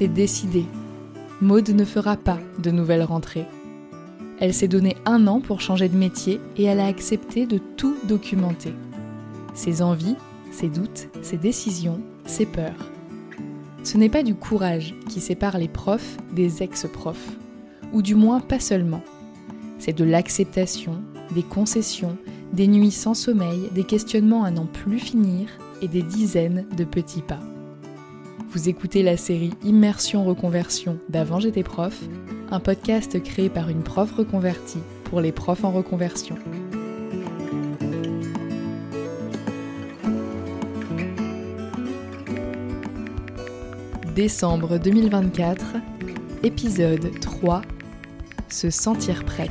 c'est décidé. Maud ne fera pas de nouvelle rentrée. Elle s'est donné 1 an pour changer de métier et elle a accepté de tout documenter. Ses envies, ses doutes, ses décisions, ses peurs. Ce n'est pas du courage qui sépare les profs des ex-profs, ou du moins pas seulement. C'est de l'acceptation, des concessions, des nuits sans sommeil, des questionnements à n'en plus finir et des dizaines de petits pas. Vous écoutez la série Immersion Reconversion d'Avant j'étais prof, un podcast créé par une prof reconvertie pour les profs en reconversion. Décembre 2024, épisode 3, se sentir prête.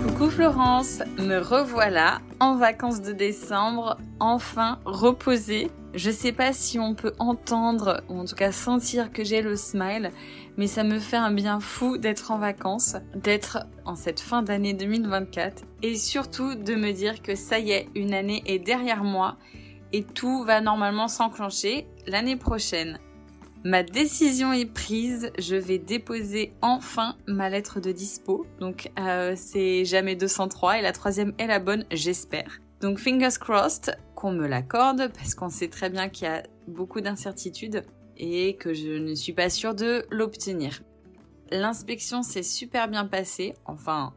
Coucou Florence, me revoilà en vacances de décembre, enfin reposée. Je sais pas si on peut entendre, ou en tout cas sentir que j'ai le smile, mais ça me fait un bien fou d'être en vacances, d'être en cette fin d'année 2024, et surtout de me dire que ça y est, une année est derrière moi, et tout va normalement s'enclencher l'année prochaine. Ma décision est prise, je vais déposer enfin ma lettre de dispo. Donc c'est jamais 203 et la 3e est la bonne, j'espère. Donc fingers crossed qu'on me l'accorde parce qu'on sait très bien qu'il y a beaucoup d'incertitudes et que je ne suis pas sûre de l'obtenir. L'inspection s'est super bien passée, enfin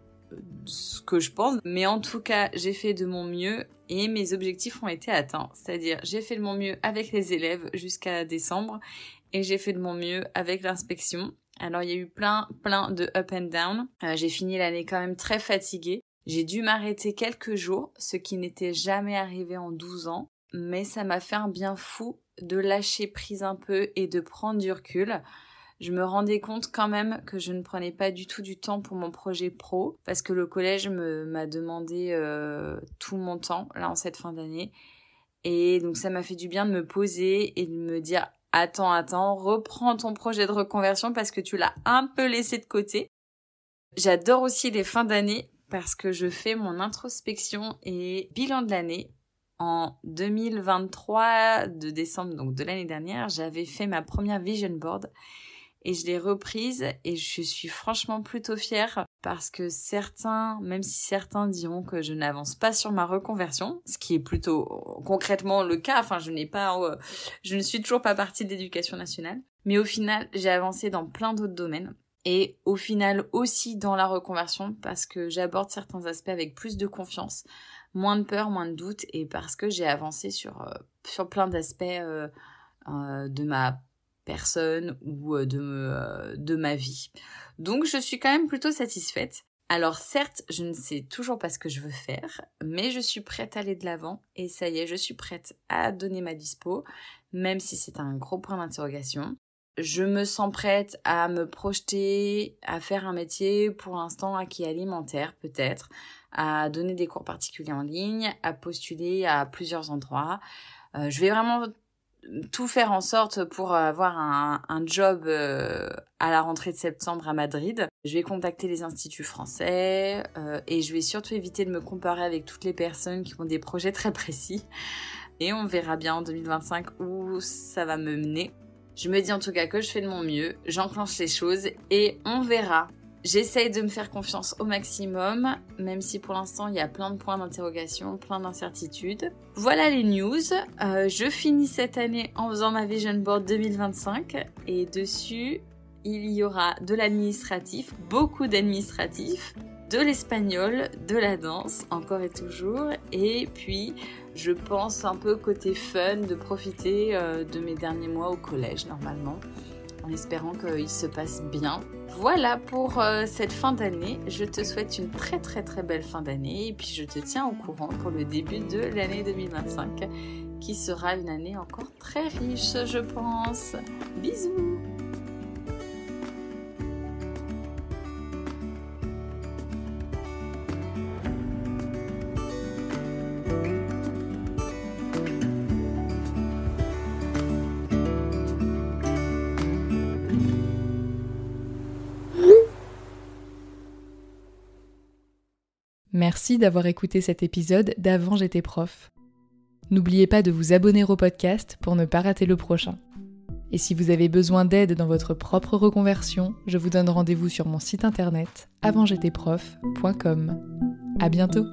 ce que je pense, mais en tout cas j'ai fait de mon mieux et mes objectifs ont été atteints. C'est-à-dire j'ai fait de mon mieux avec les élèves jusqu'à décembre et j'ai fait de mon mieux avec l'inspection. Alors il y a eu plein de up and down. J'ai fini l'année quand même très fatiguée. J'ai dû m'arrêter quelques jours, ce qui n'était jamais arrivé en 12 ans. Mais ça m'a fait un bien fou de lâcher prise un peu et de prendre du recul. Je me rendais compte quand même que je ne prenais pas du tout du temps pour mon projet pro parce que le collège m'a demandé tout mon temps là en cette fin d'année. Et donc ça m'a fait du bien de me poser et de me dire Attends, reprends ton projet de reconversion parce que tu l'as un peu laissé de côté. J'adore aussi les fins d'année parce que je fais mon introspection et bilan de l'année. En 2023, de décembre, donc de l'année dernière, j'avais fait ma première vision board et je l'ai reprise et je suis franchement plutôt fière parce que même si certains diront que je n'avance pas sur ma reconversion, ce qui est plutôt concrètement le cas, enfin je ne suis toujours pas partie de l'éducation nationale, mais au final j'ai avancé dans plein d'autres domaines et au final aussi dans la reconversion parce que j'aborde certains aspects avec plus de confiance, moins de peur, moins de doute et parce que j'ai avancé sur plein d'aspects de ma personne ou de ma vie. Donc je suis quand même plutôt satisfaite. Alors certes, je ne sais toujours pas ce que je veux faire, mais je suis prête à aller de l'avant et ça y est, je suis prête à donner ma dispo, même si c'est un gros point d'interrogation. Je me sens prête à me projeter, à faire un métier pour l'instant qui est alimentaire peut-être, à donner des cours particuliers en ligne, à postuler à plusieurs endroits. Je vais vraiment tout faire en sorte pour avoir un job à la rentrée de septembre à Madrid. Je vais contacter les instituts français et je vais surtout éviter de me comparer avec toutes les personnes qui ont des projets très précis. Et on verra bien en 2025 où ça va me mener. Je me dis en tout cas que je fais de mon mieux, j'enclenche les choses et on verra. J'essaye de me faire confiance au maximum, même si pour l'instant il y a plein de points d'interrogation, plein d'incertitudes. Voilà les news. Je finis cette année en faisant ma vision board 2025 et dessus il y aura de l'administratif, beaucoup d'administratif, de l'espagnol, de la danse, encore et toujours, et puis je pense un peu côté fun de profiter de mes derniers mois au collège normalement, en espérant qu'il se passe bien. Voilà pour cette fin d'année. Je te souhaite une très très très belle fin d'année et puis je te tiens au courant pour le début de l'année 2025 qui sera une année encore très riche, je pense. Bisous! Merci d'avoir écouté cet épisode d'Avant j'étais prof. N'oubliez pas de vous abonner au podcast pour ne pas rater le prochain. Et si vous avez besoin d'aide dans votre propre reconversion, je vous donne rendez-vous sur mon site internet avantj'étaisprof.com. À bientôt!